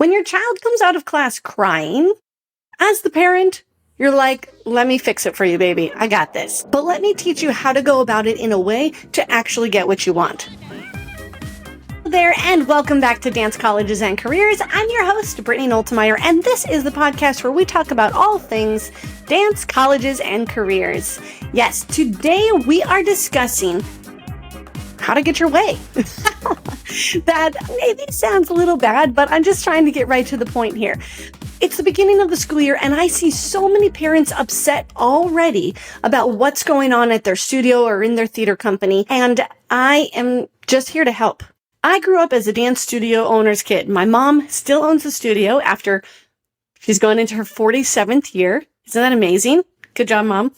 When your child comes out of class crying, as the parent, you're like, let me fix it for you, baby. I got this. But let me teach you how to go about it in a way to actually get what you want. Hello there, and welcome back to Dance Colleges and Careers. I'm your host, Brittany Noltimier, and this is the podcast where we talk about all things dance, colleges, and careers. Yes, today we are discussing how to get your way. That maybe sounds a little bad, but I'm just trying to get right to the point here. It's the beginning of the school year, and I see so many parents upset already about what's going on at their studio or in their theater company, and I am just here to help. I grew up as a dance studio owner's kid. My mom still owns the studio after she's going into her 47th year. Isn't that amazing? Good job, Mom.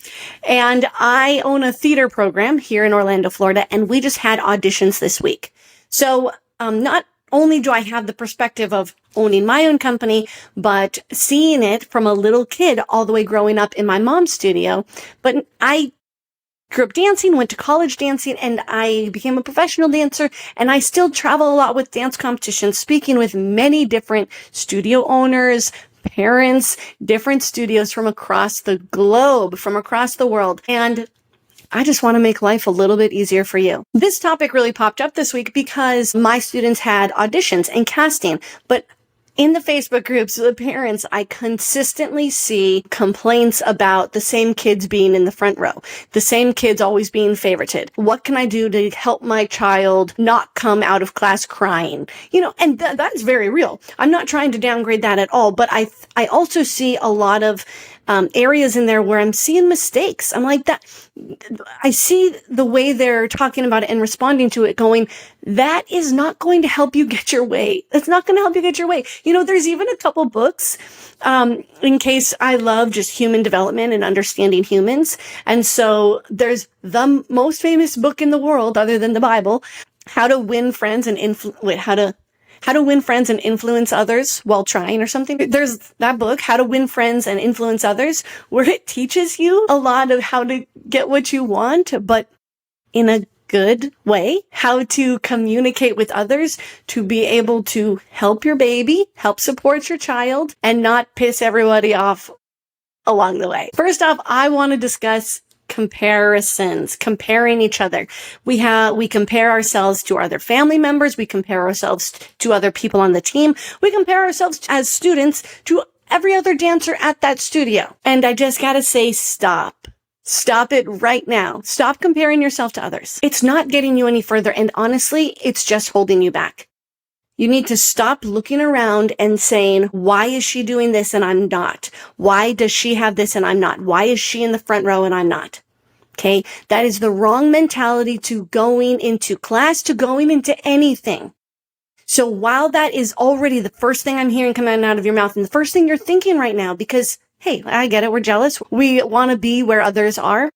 And I own a theater program here in Orlando, Florida, and we just had auditions this week. So not only do I have the perspective of owning my own company, but seeing it from a little kid all the way growing up in my mom's studio. But I grew up dancing, went to college dancing, and I became a professional dancer, and I still travel a lot with dance competitions, speaking with many different studio owners, parents, different studios from across the globe, from across the world. And I just want to make life a little bit easier for you. This topic really popped up this week because my students had auditions and casting, but in the Facebook groups of the parents, I consistently see complaints about the same kids being in the front row, the same kids always being favorited. What can I do to help my child not come out of class crying? And that is very real. I'm not trying to downgrade that at all, but I also see a lot of areas in there where I'm seeing mistakes. I'm like that. I see the way they're talking about it and responding to it going, that is not going to help you get your way. That's not going to help you get your way. There's even a couple books, in case I love just human development and understanding humans. And so there's the most famous book in the world other than the Bible, How to Win Friends and How to Win Friends and Influence Others While Trying or something. There's that book, How to Win Friends and Influence Others, where it teaches you a lot of how to get what you want, but in a good way, how to communicate with others to be able to help your baby, help support your child, and not piss everybody off along the way. First off, I want to discuss comparisons, comparing each other. We compare ourselves to other family members. We compare ourselves to other people on the team. We compare ourselves as students to every other dancer at that studio. And I just gotta say, stop. Stop it right now. Stop comparing yourself to others. It's not getting you any further. And honestly, it's just holding you back. You need to stop looking around and saying, why is she doing this and I'm not? Why does she have this and I'm not? Why is she in the front row and I'm not? Okay. That is the wrong mentality to going into class, to going into anything. So while that is already the first thing I'm hearing coming out of your mouth and the first thing you're thinking right now, because hey, I get it. We're jealous. We want to be where others are,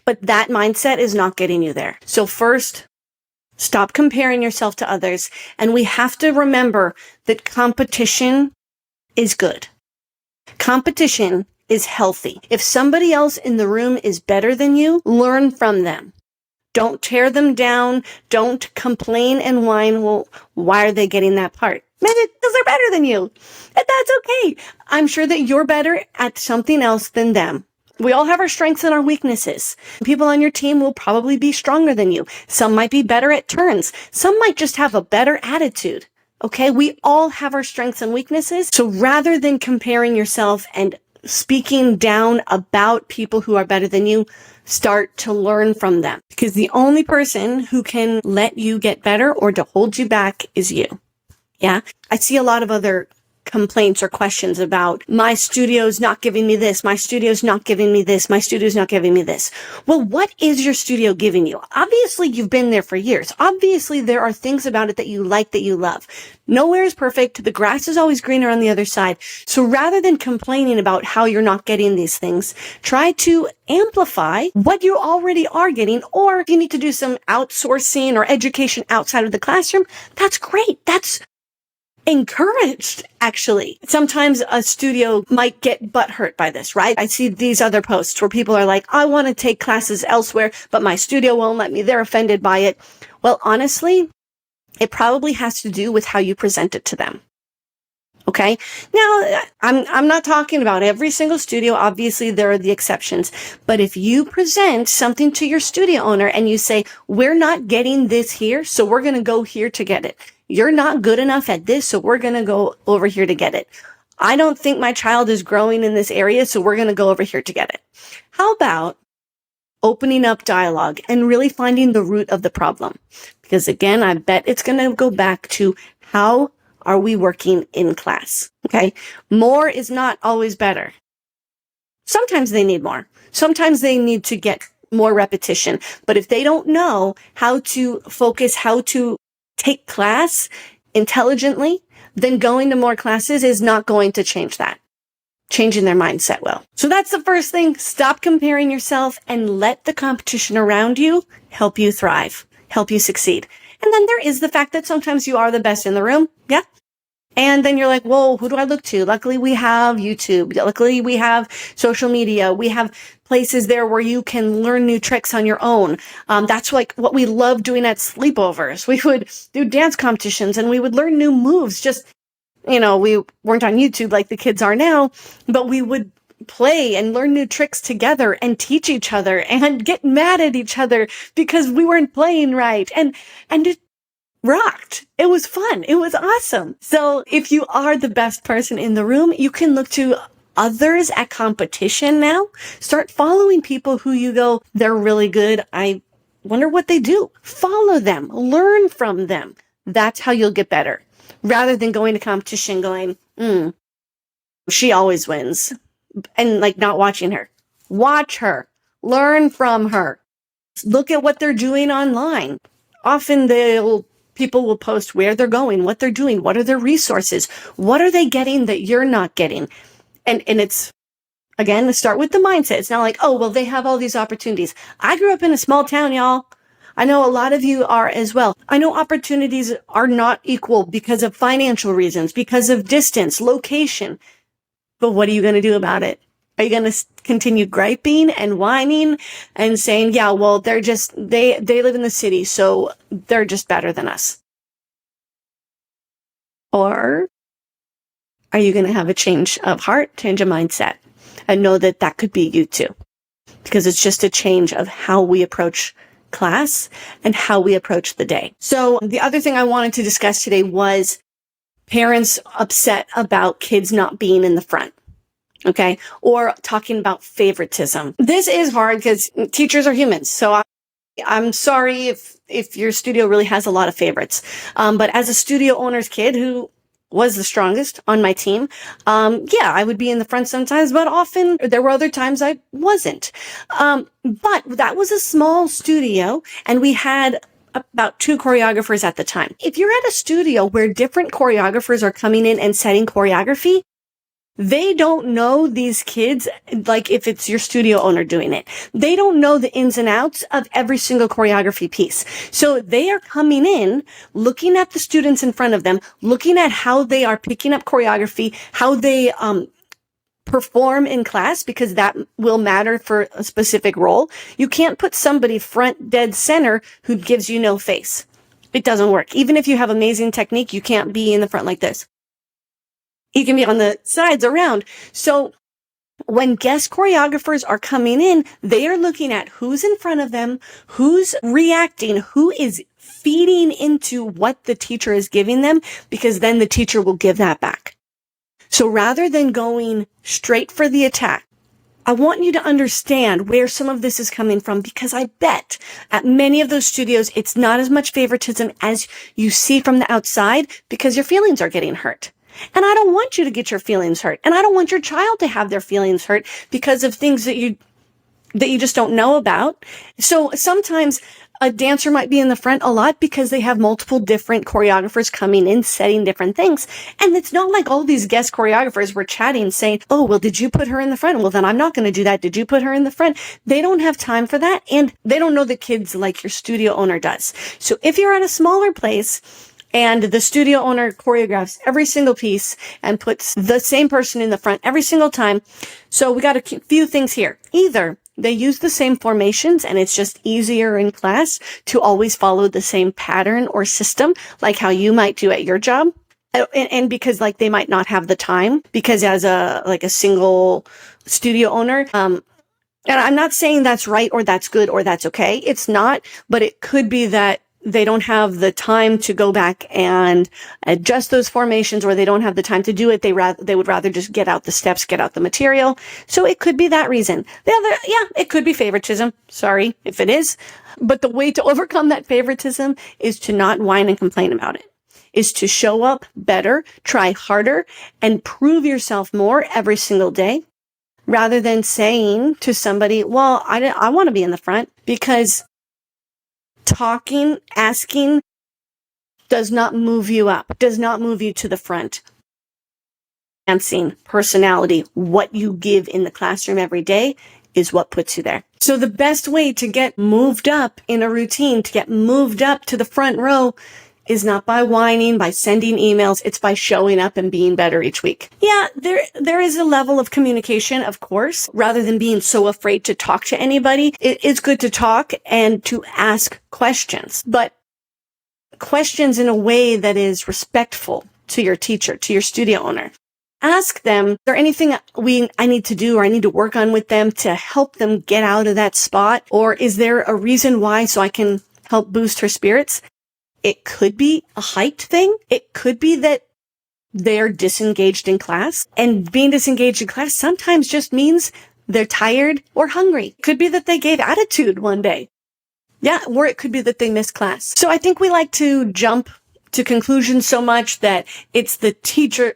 but that mindset is not getting you there. So first, stop comparing yourself to others. And we have to remember that competition is good. Competition is healthy. If somebody else in the room is better than you, learn from them. Don't tear them down. Don't complain and whine. Well, why are they getting that part? Maybe because they're better than you. And that's okay. I'm sure that you're better at something else than them. We all have our strengths and our weaknesses. People on your team will probably be stronger than you. Some might be better at turns. Some might just have a better attitude. Okay? We all have our strengths and weaknesses. So rather than comparing yourself and speaking down about people who are better than you, start to learn from them. Because the only person who can let you get better or to hold you back is you. Yeah. I see a lot of other complaints or questions about my studio's not giving me this. My studio's not giving me this. My studio's not giving me this. Well, what is your studio giving you? Obviously, you've been there for years. Obviously, there are things about it that you like, that you love. Nowhere is perfect. The grass is always greener on the other side. So rather than complaining about how you're not getting these things, try to amplify what you already are getting. Or if you need to do some outsourcing or education outside of the classroom, that's great. That's encouraged, actually. Sometimes a studio might get butthurt by this, right? I see these other posts where people are like, I want to take classes elsewhere, but my studio won't let me. They're offended by it. Well, honestly, it probably has to do with how you present it to them. Okay. Now, I'm not talking about every single studio. Obviously, there are the exceptions. But if you present something to your studio owner and you say, we're not getting this here, so we're going to go here to get it. You're not good enough at this, so we're going to go over here to get it. I don't think my child is growing in this area, so we're going to go over here to get it. How about opening up dialogue and really finding the root of the problem? Because again, I bet it's going to go back to how are we working in class? Okay. More is not always better. Sometimes they need more. Sometimes they need to get more repetition. But if they don't know how to focus, how to take class intelligently, then going to more classes is not going to change that. Changing their mindset will. So that's the first thing. Stop comparing yourself and let the competition around you help you thrive, help you succeed. And then there is the fact that sometimes you are the best in the room. Yeah. And then you're like, whoa, who do I look to? Luckily, we have YouTube. Luckily, we have social media. We have places there where you can learn new tricks on your own. That's like what we love doing at sleepovers. We would do dance competitions and we would learn new moves. Just, we weren't on YouTube like the kids are now, but we would play and learn new tricks together and teach each other and get mad at each other because we weren't playing right. And it rocked. It was fun. It was awesome. So if you are the best person in the room, you can look to others at competition now. Start following people who you go, they're really good. I wonder what they do. Follow them. Learn from them. That's how you'll get better. Rather than going to competition going, she always wins. And like not watching her. Watch her. Learn from her. Look at what they're doing online. Often people will post where they're going, what they're doing, what are their resources, what are they getting that you're not getting. And it's, again, let's start with the mindset. It's not like, oh, well, they have all these opportunities. I grew up in a small town, y'all. I know a lot of you are as well. I know opportunities are not equal because of financial reasons, because of distance, location. But what are you going to do about it? Are you going to continue griping and whining and saying, yeah, well, they live in the city, so they're just better than us? Or are you going to have a change of heart, change of mindset, and know that that could be you too? Because it's just a change of how we approach class and how we approach the day. So the other thing I wanted to discuss today was parents upset about kids not being in the front. Okay. Or talking about favoritism. This is hard because teachers are humans. So I'm sorry if your studio really has a lot of favorites. But as a studio owner's kid who was the strongest on my team, I would be in the front sometimes, but often there were other times I wasn't. But that was a small studio and we had about 2 choreographers at the time. If you're at a studio where different choreographers are coming in and setting choreography, they don't know these kids, like if it's your studio owner doing it. They don't know the ins and outs of every single choreography piece. So they are coming in, looking at the students in front of them, looking at how they are picking up choreography, how they perform in class, because that will matter for a specific role. You can't put somebody front dead center who gives you no face. It doesn't work. Even if you have amazing technique, you can't be in the front like this. You can be on the sides around. So when guest choreographers are coming in, they are looking at who's in front of them, who's reacting, who is feeding into what the teacher is giving them, because then the teacher will give that back. So rather than going straight for the attack, I want you to understand where some of this is coming from, because I bet at many of those studios, it's not as much favoritism as you see from the outside because your feelings are getting hurt. And I don't want you to get your feelings hurt. And I don't want your child to have their feelings hurt because of things that you just don't know about. So sometimes a dancer might be in the front a lot because they have multiple different choreographers coming in, setting different things. And it's not like all these guest choreographers were chatting saying, oh, well, did you put her in the front? Well, then I'm not going to do that. Did you put her in the front? They don't have time for that. And they don't know the kids like your studio owner does. So if you're at a smaller place, and the studio owner choreographs every single piece and puts the same person in the front every single time. So we got a few things here. Either they use the same formations and it's just easier in class to always follow the same pattern or system, like how you might do at your job. And because like they might not have the time, because as a single studio owner, and I'm not saying that's right or that's good or that's okay. It's not, but it could be that they don't have the time to go back and adjust those formations, or they don't have the time to do it. They would rather just get out the steps, get out the material. So it could be that reason. It could be favoritism. Sorry if it is. But the way to overcome that favoritism is to not whine and complain about it, is to show up better, try harder, and prove yourself more every single day, rather than saying to somebody, well, I want to be in the front, because talking, asking does not move you up, does not move you to the front. Dancing, personality, what you give in the classroom every day is what puts you there. So the best way to get moved up in a routine, to get moved up to the front row, is not by whining, by sending emails. It's by showing up and being better each week. Yeah, there is a level of communication, of course, rather than being so afraid to talk to anybody. It is good to talk and to ask questions, but questions in a way that is respectful to your teacher, to your studio owner. Ask them, is there anything I need to do or I need to work on with them to help them get out of that spot? Or is there a reason why, so I can help boost her spirits? It could be a height thing. It could be that they're disengaged in class, and being disengaged in class sometimes just means they're tired or hungry. It could be that they gave attitude one day. Yeah, or it could be that they missed class. So I think we like to jump to conclusions so much that it's the teacher,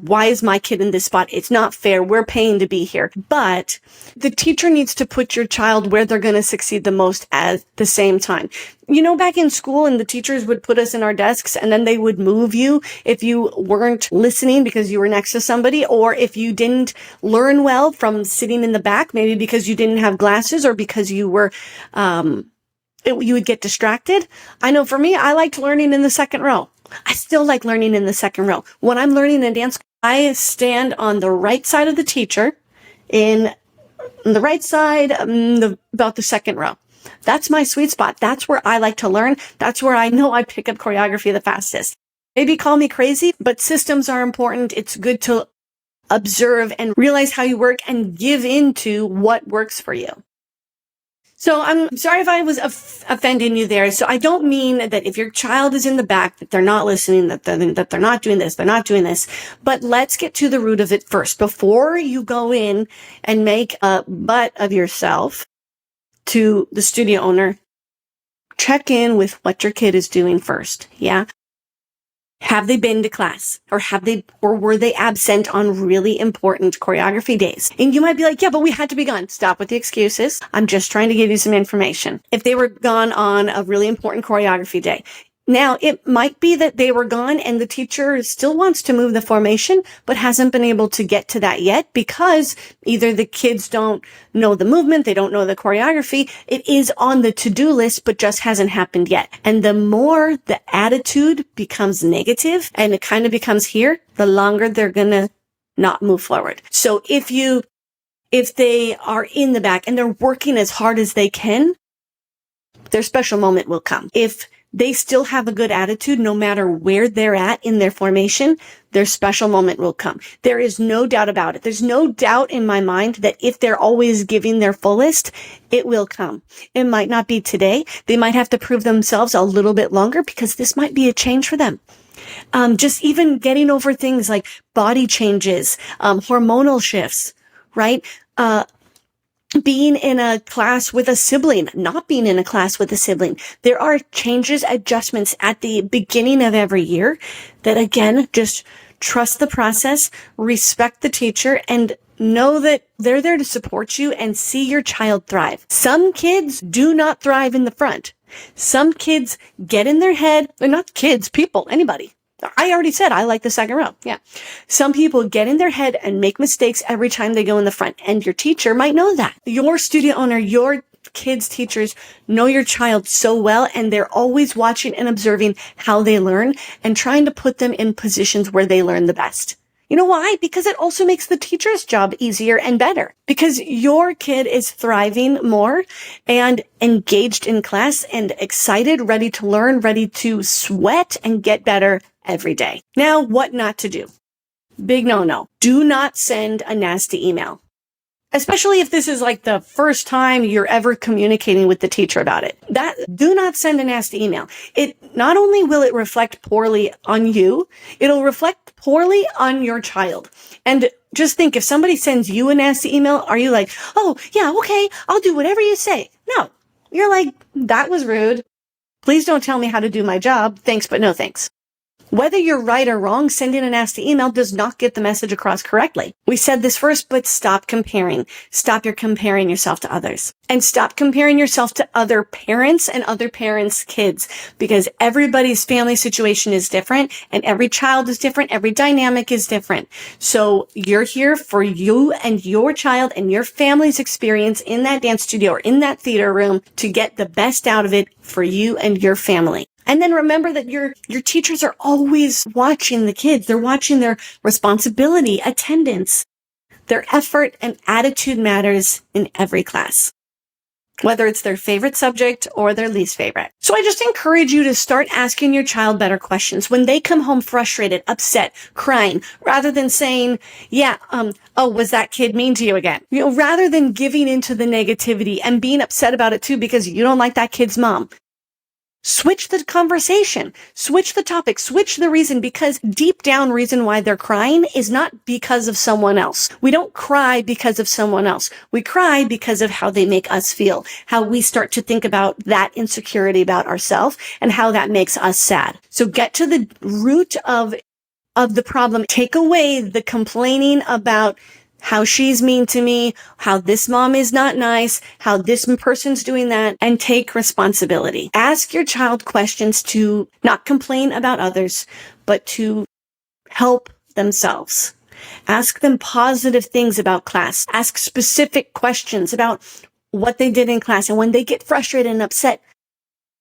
why is my kid in this spot? It's not fair. We're paying to be here. But the teacher needs to put your child where they're going to succeed the most at the same time. You know, back in school, and the teachers would put us in our desks, and then they would move you if you weren't listening because you were next to somebody, or if you didn't learn well from sitting in the back, maybe because you didn't have glasses or because you were, you would get distracted. I know for me, I liked learning in the second row. I still like learning in the second row. When I'm learning in dance, I stand on the right side of the teacher, in the right side, about the second row. That's my sweet spot. That's where I like to learn. That's where I know I pick up choreography the fastest. Maybe call me crazy, but systems are important. It's good to observe and realize how you work and give into what works for you. So I'm sorry if I was offending you there. So I don't mean that if your child is in the back, that they're not listening, that they're not doing this, they're not doing this. But let's get to the root of it first. Before you go in and make a butt of yourself to the studio owner, check in with what your kid is doing first. Yeah. Have they been to class, or were they absent on really important choreography days? And you might be like, yeah, but we had to be gone. Stop with the excuses. I'm just trying to give you some information. If they were gone on a really important choreography day. Now, it might be that they were gone and the teacher still wants to move the formation, but hasn't been able to get to that yet because either the kids don't know the movement, they don't know the choreography. It is on the to-do list, but just hasn't happened yet. And the more the attitude becomes negative and it kind of becomes here, the longer they're going to not move forward. So if they are in the back and they're working as hard as they can, their special moment will come. If they still have a good attitude, no matter where they're at in their formation, their special moment will come. There is no doubt about it. There's no doubt in my mind that if they're always giving their fullest, it will come. It might not be today. They might have to prove themselves a little bit longer because this might be a change for them. Just even getting over things like body changes, hormonal shifts, right? Being in a class with a sibling, not being in a class with a sibling. There are changes, adjustments at the beginning of every year that, again, just trust the process, respect the teacher, and know that they're there to support you and see your child thrive. Some kids do not thrive in the front. Some kids get in their head. They're not kids, people, anybody. I already said I like the second row. Yeah. Some people get in their head and make mistakes every time they go in the front, and your teacher might know that. Your studio owner, your kids' teachers know your child so well, and they're always watching and observing how they learn and trying to put them in positions where they learn the best. You know why? Because it also makes the teacher's job easier and better, because your kid is thriving more and engaged in class and excited, ready to learn, ready to sweat and get better every day. Now, what not to do? Big no-no. Do not send a nasty email. Especially if this is like the first time you're ever communicating with the teacher about it. Do not send a nasty email. Not only will it reflect poorly on you, it'll reflect poorly on your child. And just think, if somebody sends you a nasty email, are you like, oh yeah, okay, I'll do whatever you say? No, you're like, that was rude. Please don't tell me how to do my job. Thanks, but no thanks. Whether you're right or wrong, sending a nasty email does not get the message across correctly. We said this first, but stop comparing. Stop your comparing yourself to others. And stop comparing yourself to other parents and other parents' kids, because everybody's family situation is different and every child is different. Every dynamic is different. So you're here for you and your child and your family's experience in that dance studio or in that theater room to get the best out of it for you and your family. And then remember that your teachers are always watching the kids. They're watching their responsibility, attendance, their effort, and attitude matters in every class, whether it's their favorite subject or their least favorite. So I just encourage you to start asking your child better questions when they come home frustrated, upset, crying, rather than saying, oh, was that kid mean to you again? Rather than giving into the negativity and being upset about it too because you don't like that kid's mom. Switch the conversation, switch the topic, switch the reason, because deep down reason why they're crying is not because of someone else. We don't cry because of someone else. We cry because of how they make us feel, how we start to think about that insecurity about ourselves and how that makes us sad. So get to the root of the problem. Take away the complaining about how she's mean to me, how this mom is not nice, how this person's doing that, and take responsibility. Ask your child questions to not complain about others, but to help themselves. Ask them positive things about class. Ask specific questions about what they did in class. And when they get frustrated and upset,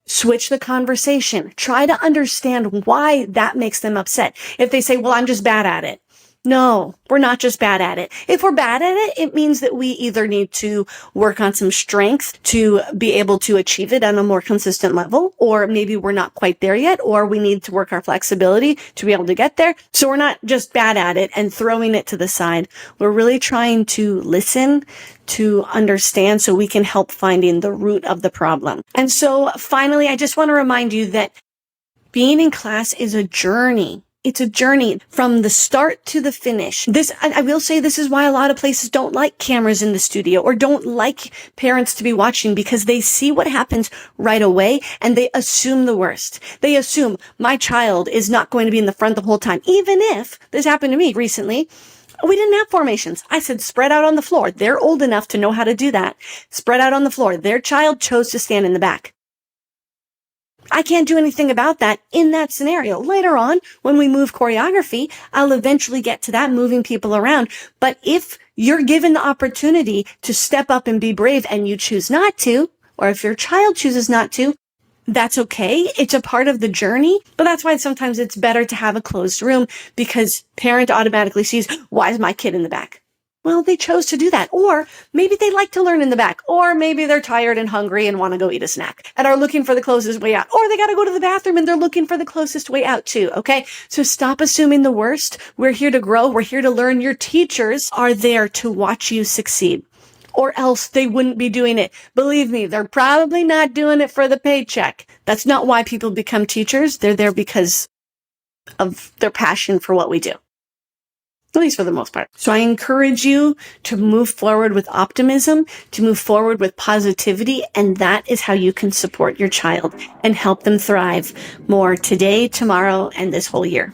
switch the conversation. Try to understand why that makes them upset. If they say, well, I'm just bad at it. No, we're not just bad at it. If we're bad at it, it means that we either need to work on some strength to be able to achieve it on a more consistent level, or maybe we're not quite there yet, or we need to work our flexibility to be able to get there. So we're not just bad at it and throwing it to the side. We're really trying to listen, to understand, so we can help finding the root of the problem. And so finally, I just want to remind you that being in class is a journey. It's a journey from the start to the finish. I will say this is why a lot of places don't like cameras in the studio or don't like parents to be watching, because they see what happens right away and they assume the worst. They assume my child is not going to be in the front the whole time. Even if this happened to me recently, we didn't have formations. I said, spread out on the floor. They're old enough to know how to do that. Spread out on the floor. Their child chose to stand in the back. I can't do anything about that in that scenario. Later on, when we move choreography, I'll eventually get to that, moving people around. But if you're given the opportunity to step up and be brave and you choose not to, or if your child chooses not to, that's okay. It's a part of the journey. But that's why sometimes it's better to have a closed room, because parent automatically sees, why is my kid in the back? Well, they chose to do that. Or maybe they like to learn in the back. Or maybe they're tired and hungry and want to go eat a snack and are looking for the closest way out. Or they got to go to the bathroom and they're looking for the closest way out too. Okay. So stop assuming the worst. We're here to grow. We're here to learn. Your teachers are there to watch you succeed, or else they wouldn't be doing it. Believe me, they're probably not doing it for the paycheck. That's not why people become teachers. They're there because of their passion for what we do. At least for the most part. So I encourage you to move forward with optimism, to move forward with positivity, and that is how you can support your child and help them thrive more today, tomorrow, and this whole year.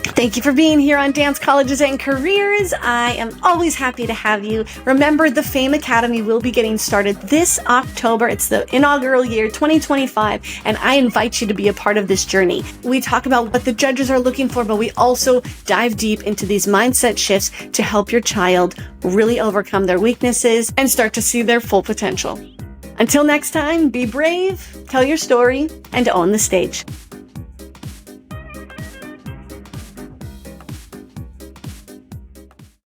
Thank you for being here on Dance Colleges and Careers. I am always happy to have you. Remember, the Fame Academy will be getting started this October. It's the inaugural year, 2025, and I invite you to be a part of this journey. We talk about what the judges are looking for, but we also dive deep into these mindset shifts to help your child really overcome their weaknesses and start to see their full potential. Until next time, be brave, tell your story, and own the stage.